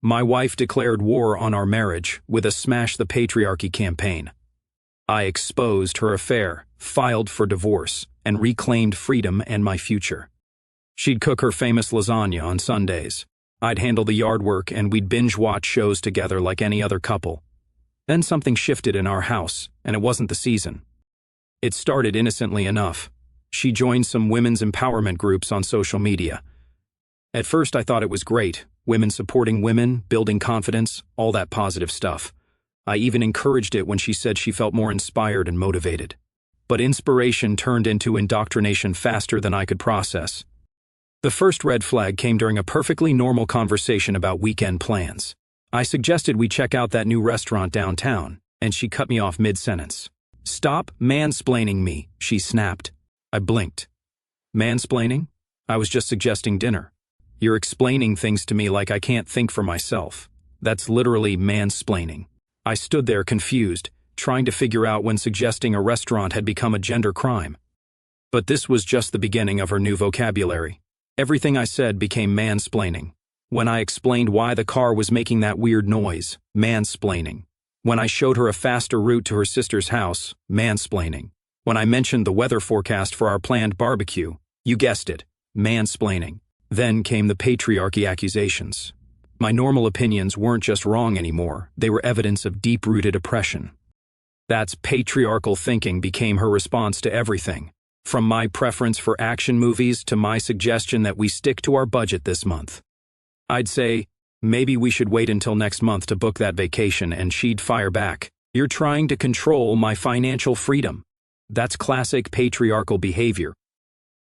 My wife declared war on our marriage with a Smash the Patriarchy campaign. I exposed her affair, filed for divorce, and reclaimed freedom and my future. She'd cook her famous lasagna on Sundays. I'd handle the yard work and we'd binge-watch shows together like any other couple. Then something shifted in our house, and it wasn't the season. It started innocently enough. She joined some women's empowerment groups on social media. At first I thought it was great, women supporting women, building confidence, all that positive stuff. I even encouraged it when she said she felt more inspired and motivated. But inspiration turned into indoctrination faster than I could process. The first red flag came during a perfectly normal conversation about weekend plans. I suggested we check out that new restaurant downtown, and she cut me off mid-sentence. "Stop mansplaining me," she snapped. I blinked. Mansplaining? I was just suggesting dinner. You're explaining things to me like I can't think for myself. That's literally mansplaining. I stood there confused, trying to figure out when suggesting a restaurant had become a gender crime. But this was just the beginning of her new vocabulary. Everything I said became mansplaining. When I explained why the car was making that weird noise, mansplaining. When I showed her a faster route to her sister's house, mansplaining. When I mentioned the weather forecast for our planned barbecue, you guessed it, mansplaining. Then came the patriarchy accusations. My normal opinions weren't just wrong anymore, they were evidence of deep-rooted oppression. That's patriarchal thinking became her response to everything. From my preference for action movies to my suggestion that we stick to our budget this month. I'd say, maybe we should wait until next month to book that vacation, and she'd fire back. You're trying to control my financial freedom. That's classic patriarchal behavior.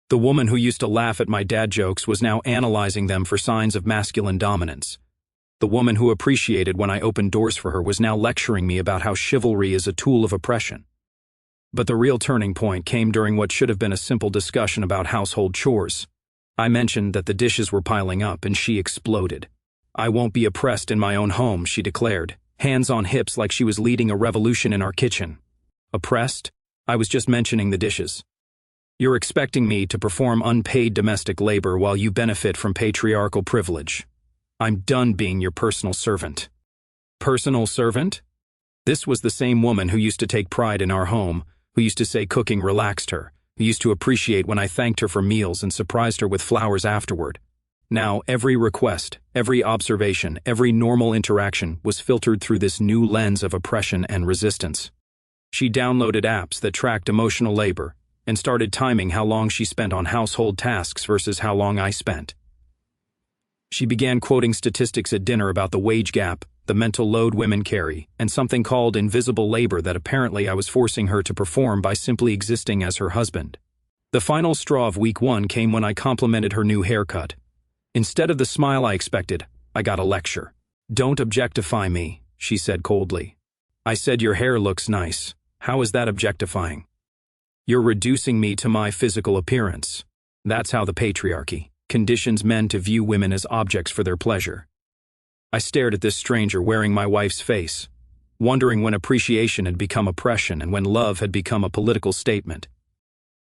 The woman who used to laugh at my dad jokes was now analyzing them for signs of masculine dominance. The woman who appreciated when I opened doors for her was now lecturing me about how chivalry is a tool of oppression. But the real turning point came during what should have been a simple discussion about household chores. I mentioned that the dishes were piling up, and she exploded. "I won't be oppressed in my own home," she declared, hands on hips like she was leading a revolution in our kitchen. Oppressed? I was just mentioning the dishes. You're expecting me to perform unpaid domestic labor while you benefit from patriarchal privilege. I'm done being your personal servant. Personal servant? This was the same woman who used to take pride in our home, who used to say cooking relaxed her, who used to appreciate when I thanked her for meals and surprised her with flowers afterward. Now, every request, every observation, every normal interaction was filtered through this new lens of oppression and resistance. She downloaded apps that tracked emotional labor and started timing how long she spent on household tasks versus how long I spent. She began quoting statistics at dinner about the wage gap, the mental load women carry, and something called invisible labor that apparently I was forcing her to perform by simply existing as her husband. The final straw of week 1 came when I complimented her new haircut. Instead of the smile I expected, I got a lecture. "Don't objectify me," she said coldly. I said, "Your hair looks nice. How is that objectifying?" "You're reducing me to my physical appearance." That's how the patriarchy conditions men to view women as objects for their pleasure. I stared at this stranger wearing my wife's face, wondering when appreciation had become oppression and when love had become a political statement.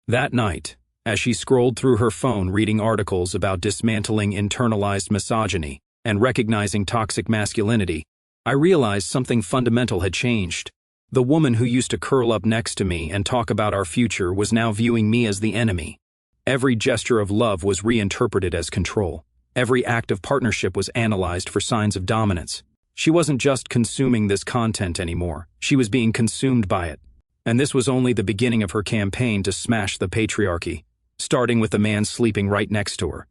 That night, as she scrolled through her phone reading articles about dismantling internalized misogyny and recognizing toxic masculinity, I realized something fundamental had changed. The woman who used to curl up next to me and talk about our future was now viewing me as the enemy. Every gesture of love was reinterpreted as control. Every act of partnership was analyzed for signs of dominance. She wasn't just consuming this content anymore. She was being consumed by it. And this was only the beginning of her campaign to smash the patriarchy, starting with the man sleeping right next to her.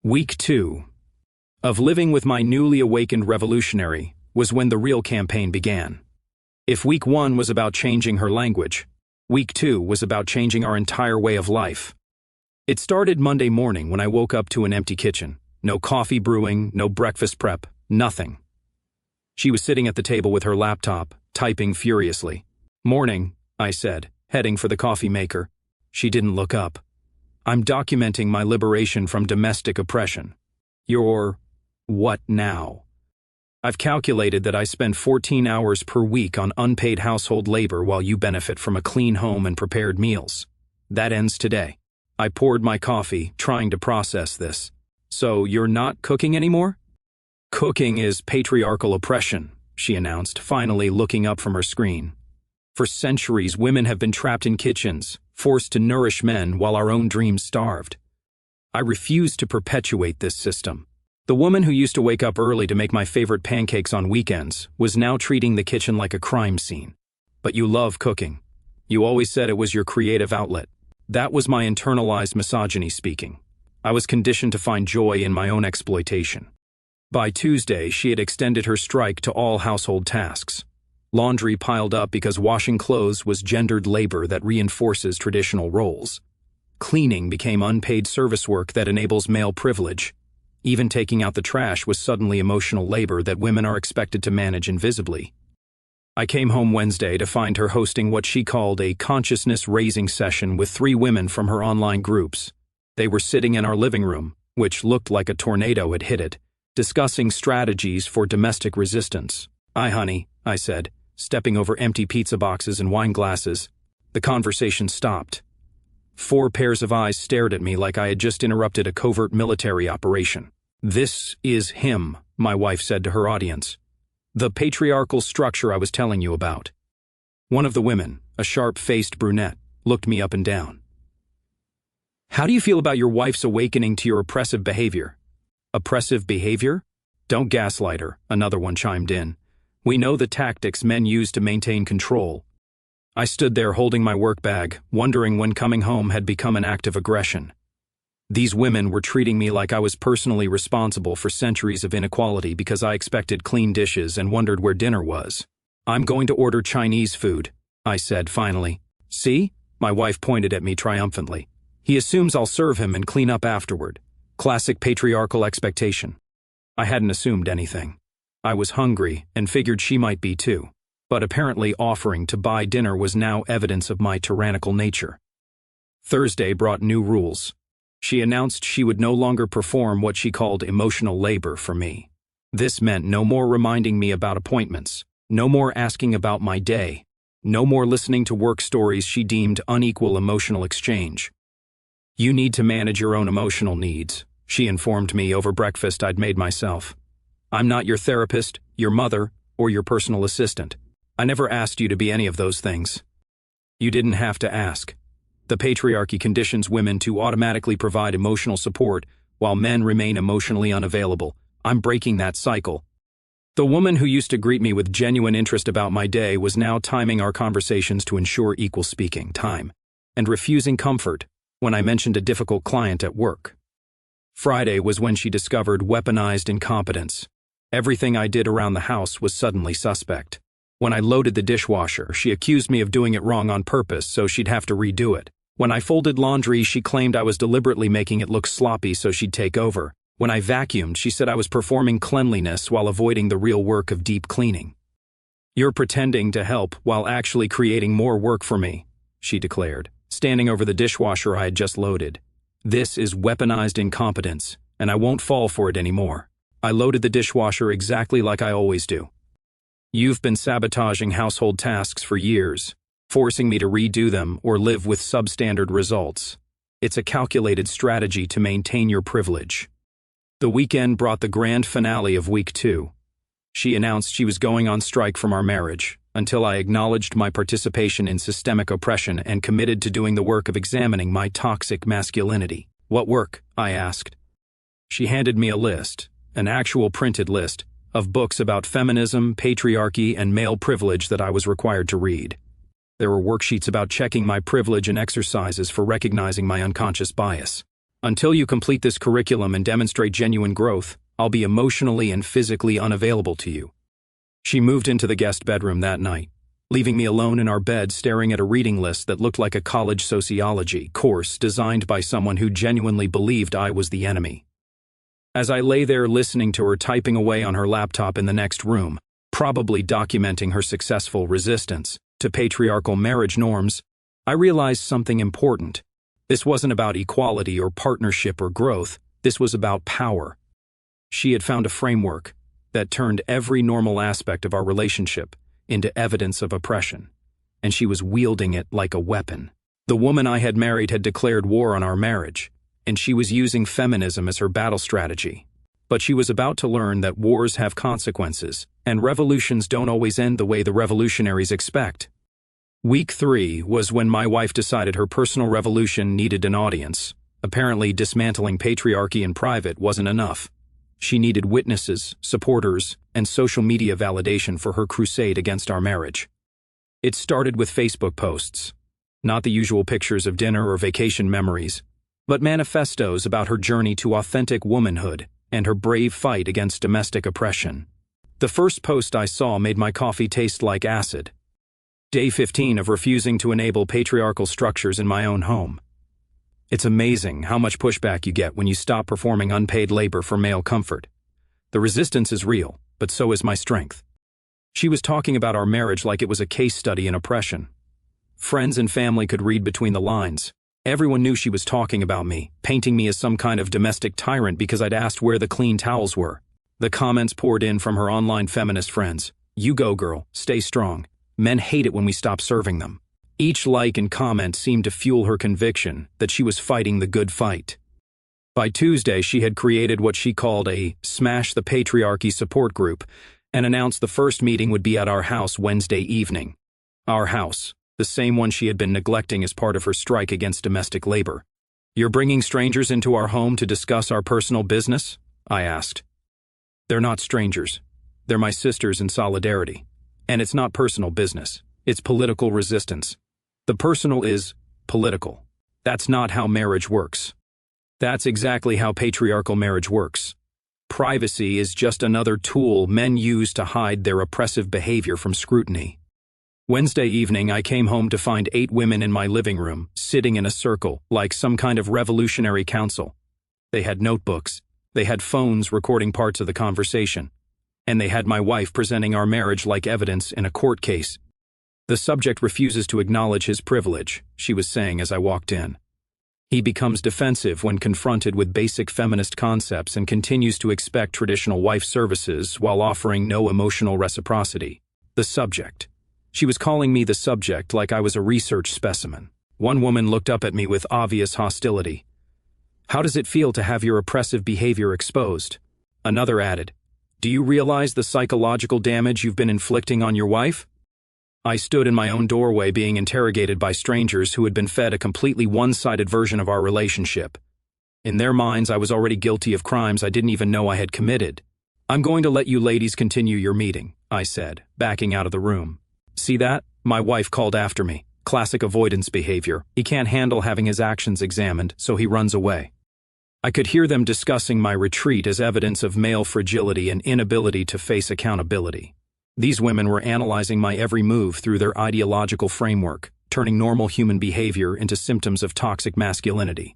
Week 2 of living with my newly awakened revolutionary was when the real campaign began. If week 1 was about changing her language, week 2 was about changing our entire way of life. It started Monday morning when I woke up to an empty kitchen. No coffee brewing, no breakfast prep, nothing. She was sitting at the table with her laptop, typing furiously. "Morning," I said, heading for the coffee maker. She didn't look up. "I'm documenting my liberation from domestic oppression." "You're what now?" "I've calculated that I spend 14 hours per week on unpaid household labor while you benefit from a clean home and prepared meals. That ends today." I poured my coffee, trying to process this. "So you're not cooking anymore?" Cooking is patriarchal oppression, she announced, finally looking up from her screen. For centuries, women have been trapped in kitchens, forced to nourish men while our own dreams starved. I refuse to perpetuate this system. The woman who used to wake up early to make my favorite pancakes on weekends was now treating the kitchen like a crime scene. But you love cooking. You always said it was your creative outlet. That was my internalized misogyny speaking. I was conditioned to find joy in my own exploitation. By Tuesday, she had extended her strike to all household tasks. Laundry piled up because washing clothes was gendered labor that reinforces traditional roles. Cleaning became unpaid service work that enables male privilege. Even taking out the trash was suddenly emotional labor that women are expected to manage invisibly. I came home Wednesday to find her hosting what she called a consciousness-raising session with 3 women from her online groups. They were sitting in our living room, which looked like a tornado had hit it, discussing strategies for domestic resistance. "Hi, honey," I said, stepping over empty pizza boxes and wine glasses. The conversation stopped. 4 pairs of eyes stared at me like I had just interrupted a covert military operation. "This is him," my wife said to her audience. "The patriarchal structure I was telling you about." One of the women, a sharp-faced brunette, looked me up and down. "How do you feel about your wife's awakening to your oppressive behavior?" "Oppressive behavior? Don't gaslight her," another one chimed in. "We know the tactics men use to maintain control." I stood there holding my work bag, wondering when coming home had become an act of aggression. These women were treating me like I was personally responsible for centuries of inequality because I expected clean dishes and wondered where dinner was. "I'm going to order Chinese food," I said finally. "See?" My wife pointed at me triumphantly. "He assumes I'll serve him and clean up afterward. Classic patriarchal expectation." I hadn't assumed anything. I was hungry and figured she might be too. But apparently offering to buy dinner was now evidence of my tyrannical nature. Thursday brought new rules. She announced she would no longer perform what she called emotional labor for me. This meant no more reminding me about appointments, no more asking about my day, no more listening to work stories she deemed unequal emotional exchange. "You need to manage your own emotional needs," she informed me over breakfast I'd made myself. "I'm not your therapist, your mother, or your personal assistant. I never asked you to be any of those things." You didn't have to ask. The patriarchy conditions women to automatically provide emotional support while men remain emotionally unavailable. I'm breaking that cycle. The woman who used to greet me with genuine interest about my day was now timing our conversations to ensure equal speaking time, and refusing comfort when I mentioned a difficult client at work. Friday was when she discovered weaponized incompetence. Everything I did around the house was suddenly suspect. When I loaded the dishwasher, she accused me of doing it wrong on purpose so she'd have to redo it. When I folded laundry, she claimed I was deliberately making it look sloppy so she'd take over. When I vacuumed, she said I was performing cleanliness while avoiding the real work of deep cleaning. "You're pretending to help while actually creating more work for me," she declared, standing over the dishwasher I had just loaded. "This is weaponized incompetence, and I won't fall for it anymore." I loaded the dishwasher exactly like I always do. "You've been sabotaging household tasks for years, forcing me to redo them or live with substandard results. It's a calculated strategy to maintain your privilege." The weekend brought the grand finale of week 2. She announced she was going on strike from our marriage, until I acknowledged my participation in systemic oppression and committed to doing the work of examining my toxic masculinity. "What work?" I asked. She handed me a list, an actual printed list, of books about feminism, patriarchy, and male privilege that I was required to read. There were worksheets about checking my privilege and exercises for recognizing my unconscious bias. "Until you complete this curriculum and demonstrate genuine growth, I'll be emotionally and physically unavailable to you." She moved into the guest bedroom that night, leaving me alone in our bed staring at a reading list that looked like a college sociology course designed by someone who genuinely believed I was the enemy. As I lay there listening to her typing away on her laptop in the next room, probably documenting her successful resistance to patriarchal marriage norms, I realized something important. This wasn't about equality or partnership or growth. This was about power. She had found a framework that turned every normal aspect of our relationship into evidence of oppression, and she was wielding it like a weapon. The woman I had married had declared war on our marriage, and she was using feminism as her battle strategy. But she was about to learn that wars have consequences, and revolutions don't always end the way the revolutionaries expect. Week 3 was when my wife decided her personal revolution needed an audience. Apparently, dismantling patriarchy in private wasn't enough. She needed witnesses, supporters, and social media validation for her crusade against our marriage. It started with Facebook posts. Not the usual pictures of dinner or vacation memories, but manifestos about her journey to authentic womanhood and her brave fight against domestic oppression. The first post I saw made my coffee taste like acid. Day 15 of refusing to enable patriarchal structures in my own home. It's amazing how much pushback you get when you stop performing unpaid labor for male comfort. The resistance is real, but so is my strength. She was talking about our marriage like it was a case study in oppression. Friends and family could read between the lines. Everyone knew she was talking about me, painting me as some kind of domestic tyrant because I'd asked where the clean towels were. The comments poured in from her online feminist friends. You go, girl, stay strong. Men hate it when we stop serving them. Each like and comment seemed to fuel her conviction that she was fighting the good fight. By Tuesday, she had created what she called a Smash the Patriarchy support group and announced the first meeting would be at our house Wednesday evening. Our house. The same one she had been neglecting as part of her strike against domestic labor. You're bringing strangers into our home to discuss our personal business? I asked. They're not strangers. They're my sisters in solidarity. And it's not personal business. It's political resistance. The personal is political. That's not how marriage works. That's exactly how patriarchal marriage works. Privacy is just another tool men use to hide their oppressive behavior from scrutiny. Wednesday evening, I came home to find 8 women in my living room, sitting in a circle, like some kind of revolutionary council. They had notebooks, they had phones recording parts of the conversation, and they had my wife presenting our marriage like evidence in a court case. The subject refuses to acknowledge his privilege, she was saying as I walked in. He becomes defensive when confronted with basic feminist concepts and continues to expect traditional wife services while offering no emotional reciprocity. The subject. She was calling me the subject like I was a research specimen. One woman looked up at me with obvious hostility. How does it feel to have your oppressive behavior exposed? Another added, do you realize the psychological damage you've been inflicting on your wife? I stood in my own doorway being interrogated by strangers who had been fed a completely one-sided version of our relationship. In their minds, I was already guilty of crimes I didn't even know I had committed. I'm going to let you ladies continue your meeting, I said, backing out of the room. See that? My wife called after me. Classic avoidance behavior. He can't handle having his actions examined, so he runs away. I could hear them discussing my retreat as evidence of male fragility and inability to face accountability. These women were analyzing my every move through their ideological framework, turning normal human behavior into symptoms of toxic masculinity.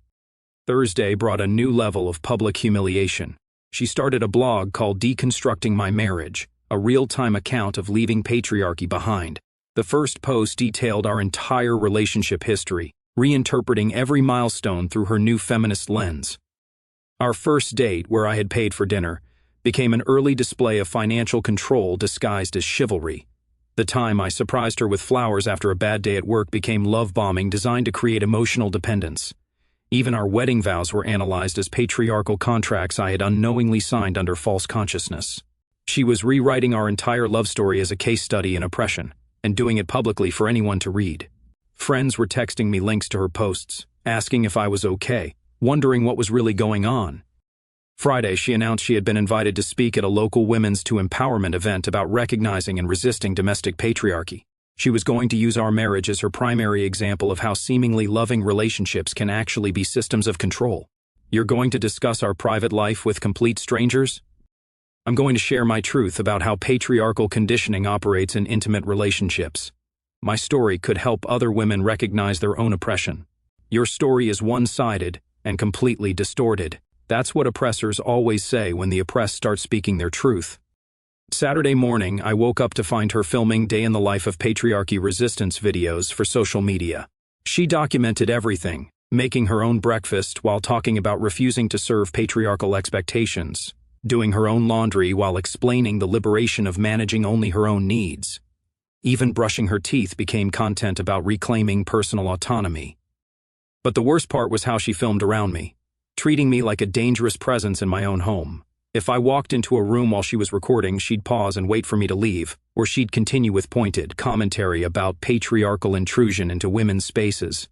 Thursday brought a new level of public humiliation. She started a blog called Deconstructing My Marriage, a real-time account of leaving patriarchy behind. The first post detailed our entire relationship history, reinterpreting every milestone through her new feminist lens. Our first date, where I had paid for dinner, became an early display of financial control disguised as chivalry. The time I surprised her with flowers after a bad day at work became love bombing designed to create emotional dependence. Even our wedding vows were analyzed as patriarchal contracts I had unknowingly signed under false consciousness. She was rewriting our entire love story as a case study in oppression, and doing it publicly for anyone to read. Friends were texting me links to her posts, asking if I was okay, wondering what was really going on. Friday, she announced she had been invited to speak at a local Women's to Empowerment event about recognizing and resisting domestic patriarchy. She was going to use our marriage as her primary example of how seemingly loving relationships can actually be systems of control. You're going to discuss our private life with complete strangers? I'm going to share my truth about how patriarchal conditioning operates in intimate relationships. My story could help other women recognize their own oppression. Your story is one-sided and completely distorted. That's what oppressors always say when the oppressed start speaking their truth. Saturday morning, I woke up to find her filming day in the life of patriarchy resistance videos for social media. She documented everything, making her own breakfast while talking about refusing to serve patriarchal expectations, doing her own laundry while explaining the liberation of managing only her own needs. Even brushing her teeth became content about reclaiming personal autonomy. But the worst part was how she filmed around me, treating me like a dangerous presence in my own home. If I walked into a room while she was recording, she'd pause and wait for me to leave, or she'd continue with pointed commentary about patriarchal intrusion into women's spaces.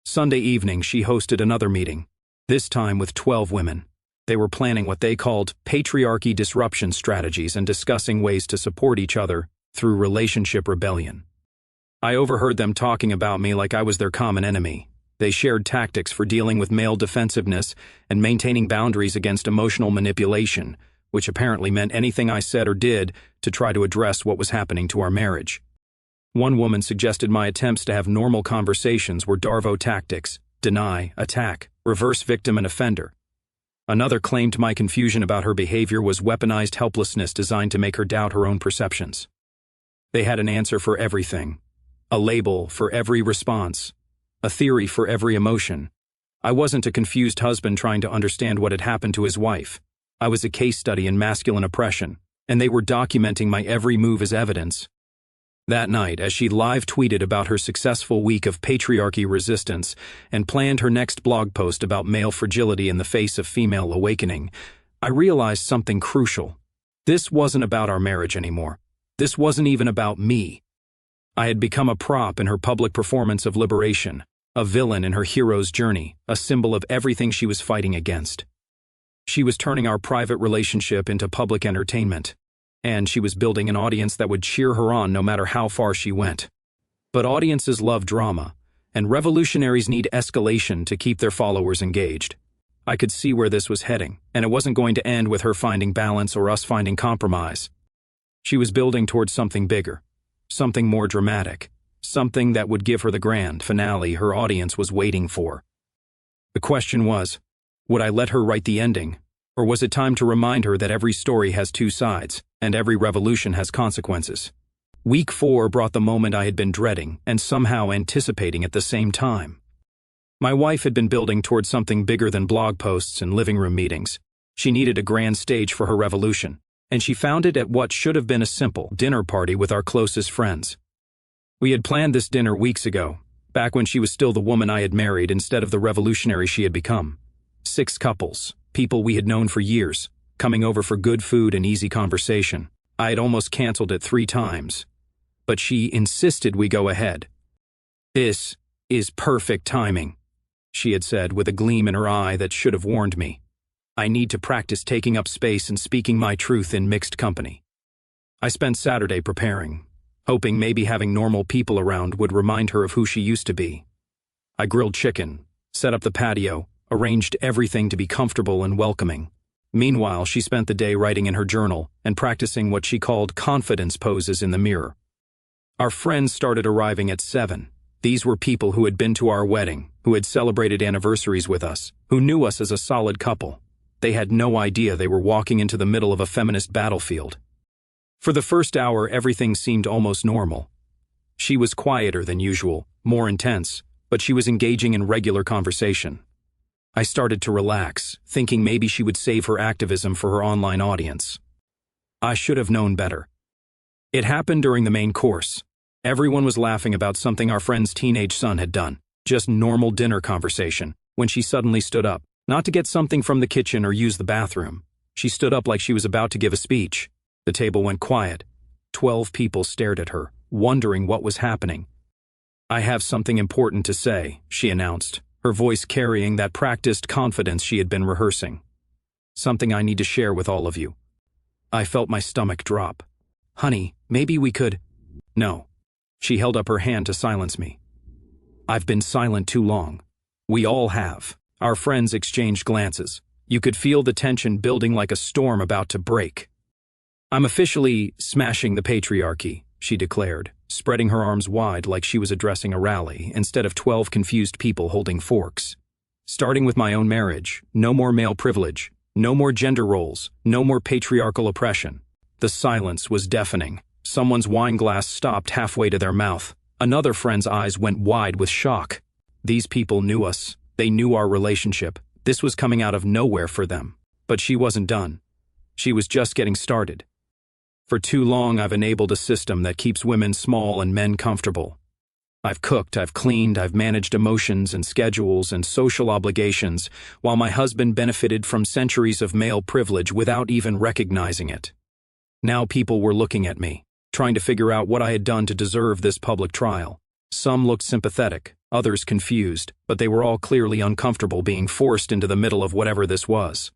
Sunday evening, she hosted another meeting, this time with 12 women. They were planning what they called patriarchy disruption strategies and discussing ways to support each other through relationship rebellion. I overheard them talking about me like I was their common enemy. They shared tactics for dealing with male defensiveness and maintaining boundaries against emotional manipulation, which apparently meant anything I said or did to try to address what was happening to our marriage. One woman suggested my attempts to have normal conversations were Darvo tactics: deny, attack, reverse victim and offender. Another claimed my confusion about her behavior was weaponized helplessness designed to make her doubt her own perceptions. They had an answer for everything, a label for every response, a theory for every emotion. I wasn't a confused husband trying to understand what had happened to his wife. I was a case study in masculine oppression, and they were documenting my every move as evidence. That night, as she live tweeted about her successful week of patriarchy resistance and planned her next blog post about male fragility in the face of female awakening, I realized something crucial. This wasn't about our marriage anymore. This wasn't even about me. I had become a prop in her public performance of liberation, a villain in her hero's journey, a symbol of everything she was fighting against. She was turning our private relationship into public entertainment, and she was building an audience that would cheer her on no matter how far she went. But audiences love drama, and revolutionaries need escalation to keep their followers engaged. I could see where this was heading, and it wasn't going to end with her finding balance or us finding compromise. She was building towards something bigger, something more dramatic, something that would give her the grand finale her audience was waiting for. The question was, would I let her write the ending, or was it time to remind her that every story has two sides, and every revolution has consequences? Week 4 brought the moment I had been dreading and somehow anticipating at the same time. My wife had been building towards something bigger than blog posts and living room meetings. She needed a grand stage for her revolution, and she found it at what should have been a simple dinner party with our closest friends. We had planned this dinner weeks ago, back when she was still the woman I had married instead of the revolutionary she had become. 6 couples, people we had known for years, coming over for good food and easy conversation. I had almost canceled it 3 times, but she insisted we go ahead. "This is perfect timing," she had said with a gleam in her eye that should have warned me. "I need to practice taking up space and speaking my truth in mixed company." I spent Saturday preparing, hoping maybe having normal people around would remind her of who she used to be. I grilled chicken, set up the patio, arranged everything to be comfortable and welcoming. Meanwhile, she spent the day writing in her journal and practicing what she called confidence poses in the mirror. Our friends started arriving at 7. These were people who had been to our wedding, who had celebrated anniversaries with us, who knew us as a solid couple. They had no idea they were walking into the middle of a feminist battlefield. For the first hour, everything seemed almost normal. She was quieter than usual, more intense, but she was engaging in regular conversation. I started to relax, thinking maybe she would save her activism for her online audience. I should have known better. It happened during the main course. Everyone was laughing about something our friend's teenage son had done, just normal dinner conversation, when she suddenly stood up, not to get something from the kitchen or use the bathroom. She stood up like she was about to give a speech. The table went quiet. 12 people stared at her, wondering what was happening. "I have something important to say," she announced, her voice carrying that practiced confidence she had been rehearsing. "Something I need to share with all of you." I felt my stomach drop. "Honey, maybe we could—" "No." She held up her hand to silence me. "I've been silent too long. We all have." Our friends exchanged glances. You could feel the tension building like a storm about to break. "I'm officially smashing the patriarchy," she declared, spreading her arms wide like she was addressing a rally instead of 12 confused people holding forks. "Starting with my own marriage, no more male privilege, no more gender roles, no more patriarchal oppression." The silence was deafening. Someone's wine glass stopped halfway to their mouth. Another friend's eyes went wide with shock. These people knew us. They knew our relationship. This was coming out of nowhere for them. But she wasn't done. She was just getting started. "For too long, I've enabled a system that keeps women small and men comfortable. I've cooked, I've cleaned, I've managed emotions and schedules and social obligations, while my husband benefited from centuries of male privilege without even recognizing it. Now people were looking at me, trying to figure out what I had done to deserve this public trial. Some looked sympathetic, others confused, but they were all clearly uncomfortable being forced into the middle of whatever this was.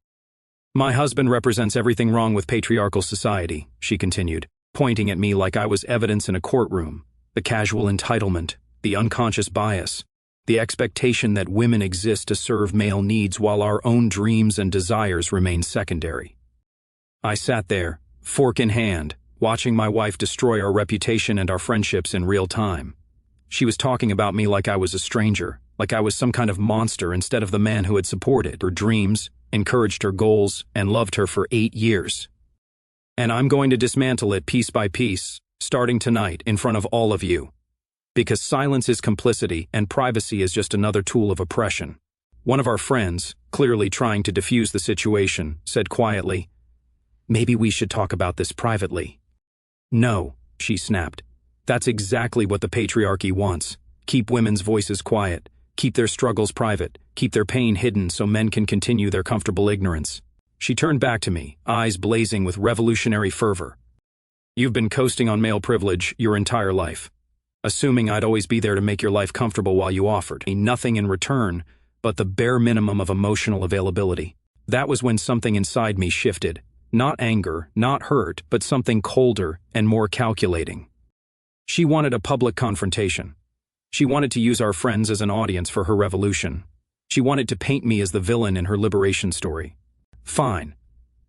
My husband represents everything wrong with patriarchal society, she continued, pointing at me like I was evidence in a courtroom. The casual entitlement, the unconscious bias, the expectation that women exist to serve male needs while our own dreams and desires remain secondary. I sat there, fork in hand, watching my wife destroy our reputation and our friendships in real time. She was talking about me like I was a stranger, like I was some kind of monster instead of the man who had supported her dreams, encouraged her goals, and loved her for 8 years. And I'm going to dismantle it piece by piece, starting tonight in front of all of you. Because silence is complicity and privacy is just another tool of oppression. One of our friends, clearly trying to defuse the situation, said quietly, "Maybe we should talk about this privately." "No," she snapped. "That's exactly what the patriarchy wants. Keep women's voices quiet, keep their struggles private, keep their pain hidden so men can continue their comfortable ignorance." She turned back to me, eyes blazing with revolutionary fervor. "You've been coasting on male privilege your entire life, assuming I'd always be there to make your life comfortable while you offered me nothing in return but the bare minimum of emotional availability. That was when something inside me shifted. Not anger, not hurt, but something colder and more calculating. She wanted a public confrontation. She wanted to use our friends as an audience for her revolution. She wanted to paint me as the villain in her liberation story. Fine.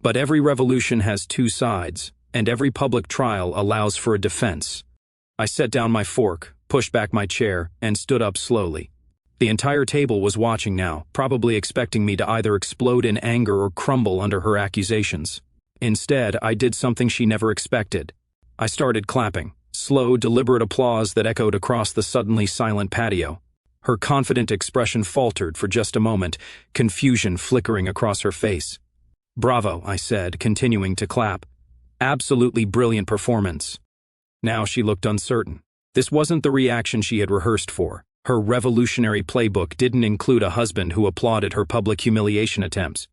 But every revolution has two sides, and every public trial allows for a defense. I set down my fork, pushed back my chair, and stood up slowly. The entire table was watching now, probably expecting me to either explode in anger or crumble under her accusations. Instead, I did something she never expected. I started clapping, slow, deliberate applause that echoed across the suddenly silent patio. Her confident expression faltered for just a moment, confusion flickering across her face. "Bravo," I said, continuing to clap. "Absolutely brilliant performance." Now she looked uncertain. This wasn't the reaction she had rehearsed for. Her revolutionary playbook didn't include a husband who applauded her public humiliation attempts.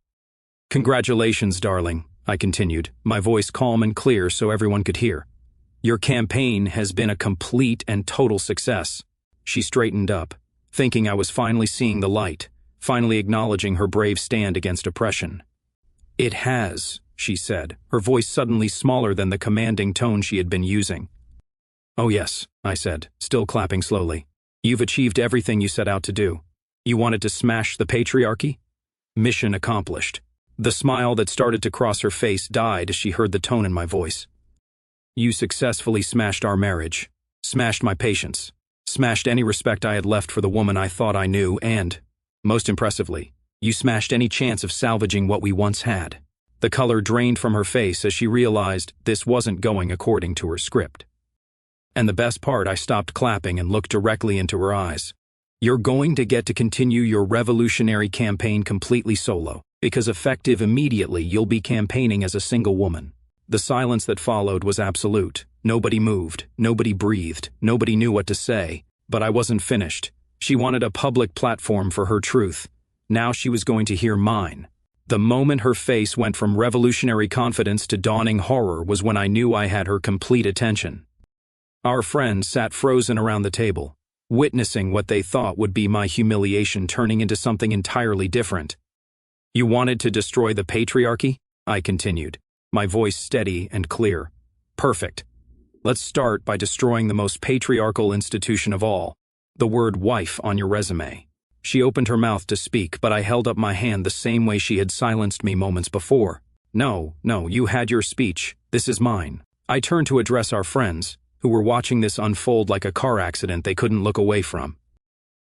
"Congratulations, darling," I continued, my voice calm and clear so everyone could hear. "Your campaign has been a complete and total success." She straightened up, thinking I was finally seeing the light, finally acknowledging her brave stand against oppression. "It has," she said, her voice suddenly smaller than the commanding tone she had been using. "Oh yes," I said, still clapping slowly. "You've achieved everything you set out to do. You wanted to smash the patriarchy? Mission accomplished." The smile that started to cross her face died as she heard the tone in my voice. "You successfully smashed our marriage, smashed my patience, smashed any respect I had left for the woman I thought I knew, and, most impressively, you smashed any chance of salvaging what we once had." The color drained from her face as she realized this wasn't going according to her script. And the best part, I stopped clapping and looked directly into her eyes. "You're going to get to continue your revolutionary campaign completely solo, because effective immediately you'll be campaigning as a single woman." The silence that followed was absolute. Nobody moved, nobody breathed, nobody knew what to say, but I wasn't finished. She wanted a public platform for her truth. Now she was going to hear mine. The moment her face went from revolutionary confidence to dawning horror was when I knew I had her complete attention. Our friends sat frozen around the table, witnessing what they thought would be my humiliation turning into something entirely different. "You wanted to destroy the patriarchy?" I continued, my voice steady and clear. "Perfect. Let's start by destroying the most patriarchal institution of all, the word wife on your resume." She opened her mouth to speak, but I held up my hand the same way she had silenced me moments before. No, you had your speech. This is mine." I turned to address our friends, who were watching this unfold like a car accident they couldn't look away from.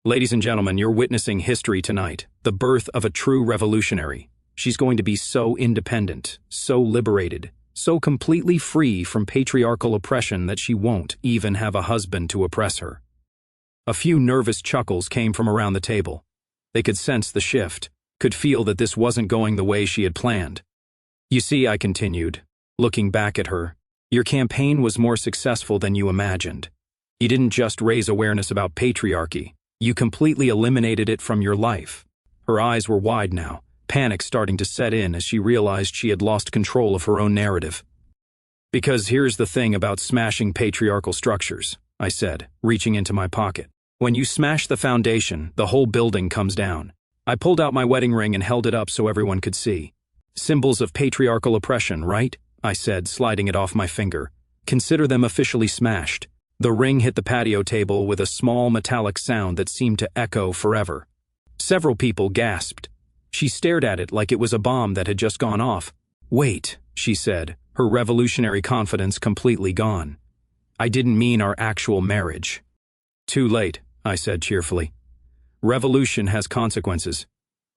"Ladies and gentlemen, you're witnessing history tonight, the birth of a true revolutionary. She's going to be so independent, so liberated, so completely free from patriarchal oppression that she won't even have a husband to oppress her." A few nervous chuckles came from around the table. They could sense the shift, could feel that this wasn't going the way she had planned. "You see," I continued, looking back at her, "your campaign was more successful than you imagined. You didn't just raise awareness about patriarchy, you completely eliminated it from your life. Her eyes were wide now, panic starting to set in as she realized she had lost control of her own narrative. Because here's the thing about smashing patriarchal structures, I said, reaching into my pocket. When you smash the foundation, the whole building comes down. I pulled out my wedding ring and held it up so everyone could see. Symbols of patriarchal oppression, right? I said, sliding it off my finger. Consider them officially smashed. The ring hit the patio table with a small metallic sound that seemed to echo forever. Several people gasped. She stared at it like it was a bomb that had just gone off. Wait, she said, her revolutionary confidence completely gone. I didn't mean our actual marriage. Too late, I said cheerfully. Revolution has consequences.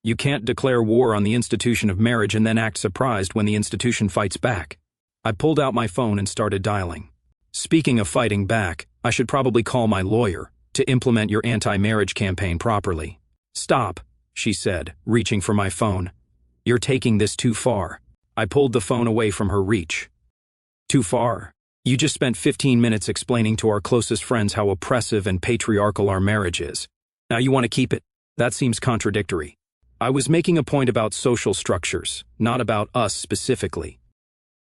You can't declare war on the institution of marriage and then act surprised when the institution fights back. I pulled out my phone and started dialing. Speaking of fighting back, I should probably call my lawyer to implement your anti-marriage campaign properly. Stop, she said, reaching for my phone. You're taking this too far. I pulled the phone away from her reach. Too far? You just spent 15 minutes explaining to our closest friends how oppressive and patriarchal our marriage is. Now you want to keep it? That seems contradictory. I was making a point about social structures, not about us specifically.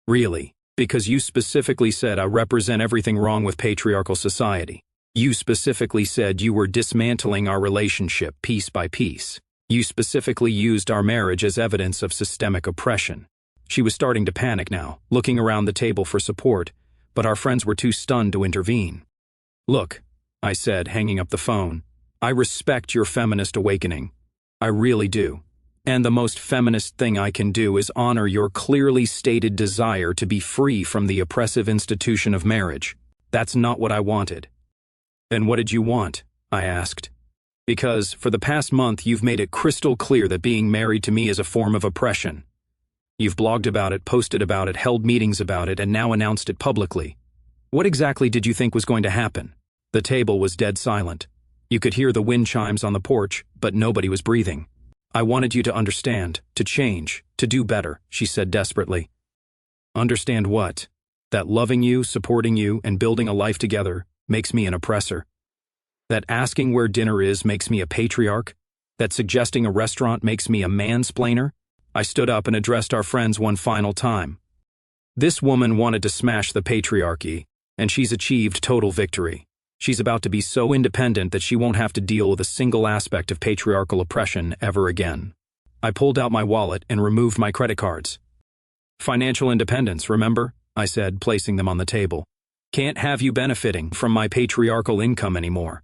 Really, because you specifically said I represent everything wrong with patriarchal society. You specifically said you were dismantling our relationship piece by piece. You specifically used our marriage as evidence of systemic oppression. She was starting to panic now, looking around the table for support, but our friends were too stunned to intervene. Look, I said, hanging up the phone, I respect your feminist awakening. I really do. And the most feminist thing I can do is honor your clearly stated desire to be free from the oppressive institution of marriage. That's not what I wanted. Then what did you want? I asked. Because for the past month you've made it crystal clear that being married to me is a form of oppression. You've blogged about it, posted about it, held meetings about it, and now announced it publicly. What exactly did you think was going to happen? The table was dead silent. You could hear the wind chimes on the porch, but nobody was breathing. I wanted you to understand, to change, to do better, she said desperately. Understand what? That loving you, supporting you, and building a life together makes me an oppressor. That asking where dinner is makes me a patriarch. That suggesting a restaurant makes me a mansplainer. I stood up and addressed our friends one final time. This woman wanted to smash the patriarchy, and she's achieved total victory. She's about to be so independent that she won't have to deal with a single aspect of patriarchal oppression ever again. I pulled out my wallet and removed my credit cards. Financial independence, remember? I said, placing them on the table. Can't have you benefiting from my patriarchal income anymore.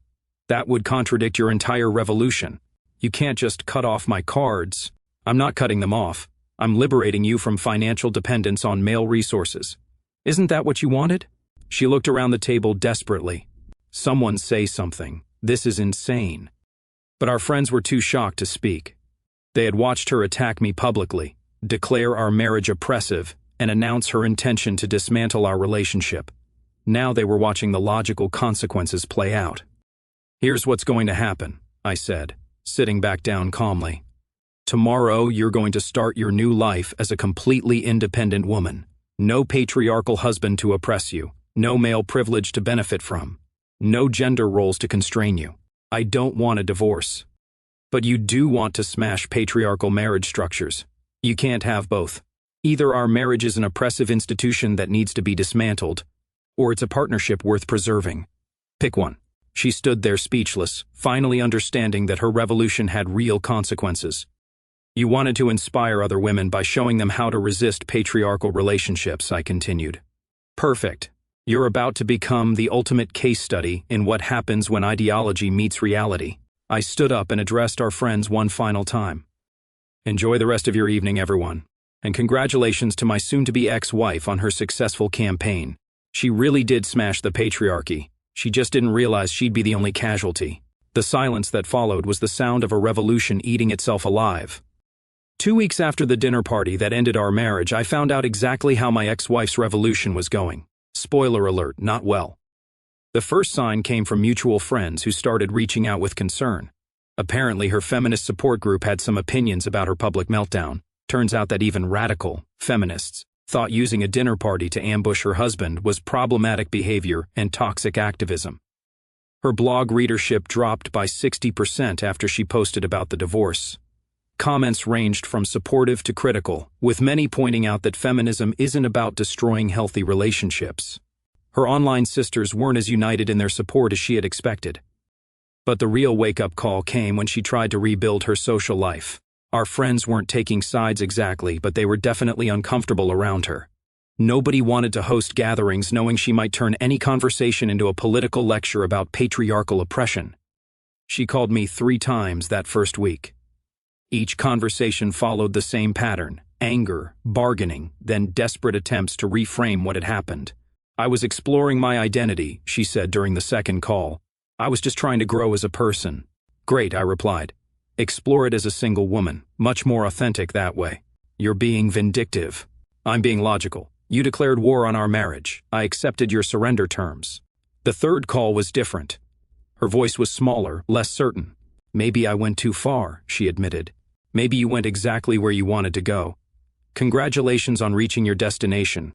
That would contradict your entire revolution. You can't just cut off my cards. I'm not cutting them off. I'm liberating you from financial dependence on male resources. Isn't that what you wanted? She looked around the table desperately. Someone say something. This is insane. But our friends were too shocked to speak. They had watched her attack me publicly, declare our marriage oppressive, and announce her intention to dismantle our relationship. Now they were watching the logical consequences play out. Here's what's going to happen, I said, sitting back down calmly. Tomorrow you're going to start your new life as a completely independent woman. No patriarchal husband to oppress you. No male privilege to benefit from. No gender roles to constrain you. I don't want a divorce. But you do want to smash patriarchal marriage structures. You can't have both. Either our marriage is an oppressive institution that needs to be dismantled, or it's a partnership worth preserving. Pick one. She stood there speechless, finally understanding that her revolution had real consequences. You wanted to inspire other women by showing them how to resist patriarchal relationships, I continued. Perfect. You're about to become the ultimate case study in what happens when ideology meets reality. I stood up and addressed our friends one final time. Enjoy the rest of your evening, everyone. And congratulations to my soon-to-be ex-wife on her successful campaign. She really did smash the patriarchy. She just didn't realize she'd be the only casualty. The silence that followed was the sound of a revolution eating itself alive. 2 weeks after the dinner party that ended our marriage, I found out exactly how my ex-wife's revolution was going. Spoiler alert, not well. The first sign came from mutual friends who started reaching out with concern. Apparently, her feminist support group had some opinions about her public meltdown. Turns out that even radical feminists thought using a dinner party to ambush her husband was problematic behavior and toxic activism. Her blog readership dropped by 60% after she posted about the divorce. Comments ranged from supportive to critical, with many pointing out that feminism isn't about destroying healthy relationships. Her online sisters weren't as united in their support as she had expected. But the real wake-up call came when she tried to rebuild her social life. Our friends weren't taking sides exactly, but they were definitely uncomfortable around her. Nobody wanted to host gatherings knowing she might turn any conversation into a political lecture about patriarchal oppression. She called me 3 times that first week. Each conversation followed the same pattern: anger, bargaining, then desperate attempts to reframe what had happened. "I was exploring my identity," she said during the second call. "I was just trying to grow as a person." "Great," I replied. "Explore it as a single woman. Much more authentic that way." "You're being vindictive." "I'm being logical. You declared war on our marriage. I accepted your surrender terms." The third call was different. Her voice was smaller, less certain. "Maybe I went too far," she admitted. "Maybe you went exactly where you wanted to go. Congratulations on reaching your destination."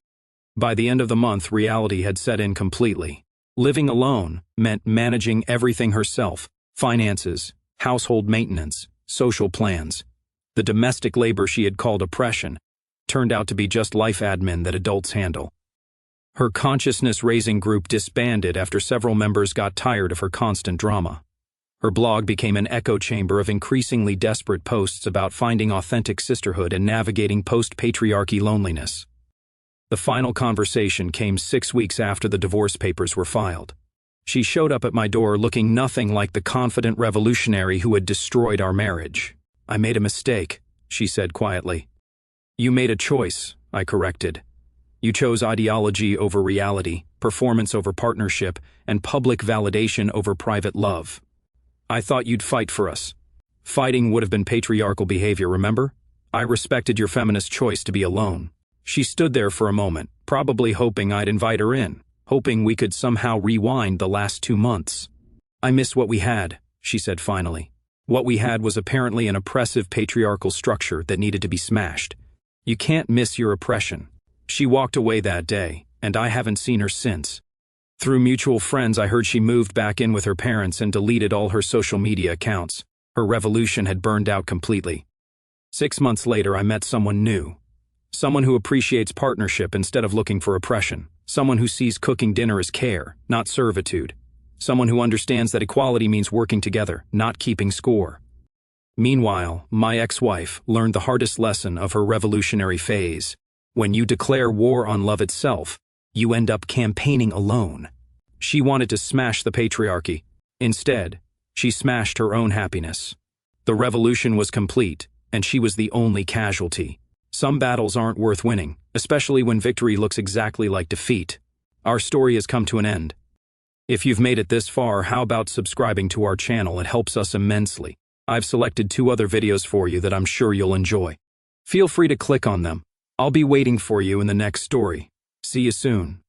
By the end of the month, reality had set in completely. Living alone meant managing everything herself: finances, household maintenance, social plans. The domestic labor she had called oppression turned out to be just life admin that adults handle. Her consciousness-raising group disbanded after several members got tired of her constant drama. Her blog became an echo chamber of increasingly desperate posts about finding authentic sisterhood and navigating post-patriarchy loneliness. The final conversation came 6 weeks after the divorce papers were filed. She showed up at my door looking nothing like the confident revolutionary who had destroyed our marriage. "I made a mistake," she said quietly. "You made a choice," I corrected. "You chose ideology over reality, performance over partnership, and public validation over private love. I thought you'd fight for us." "Fighting would have been patriarchal behavior, remember? I respected your feminist choice to be alone." She stood there for a moment, probably hoping I'd invite her in, hoping we could somehow rewind the last 2 months. "I miss what we had," she said finally. What we had was apparently an oppressive patriarchal structure that needed to be smashed. "You can't miss your oppression." She walked away that day, and I haven't seen her since. Through mutual friends, I heard she moved back in with her parents and deleted all her social media accounts. Her revolution had burned out completely. 6 months later, I met someone new. Someone who appreciates partnership instead of looking for oppression. Someone who sees cooking dinner as care, not servitude. Someone who understands that equality means working together, not keeping score. Meanwhile, my ex-wife learned the hardest lesson of her revolutionary phase. When you declare war on love itself, you end up campaigning alone. She wanted to smash the patriarchy. Instead, she smashed her own happiness. The revolution was complete, and she was the only casualty. Some battles aren't worth winning, especially when victory looks exactly like defeat. Our story has come to an end. If you've made it this far, how about subscribing to our channel? It helps us immensely. I've selected 2 other videos for you that I'm sure you'll enjoy. Feel free to click on them. I'll be waiting for you in the next story. See you soon.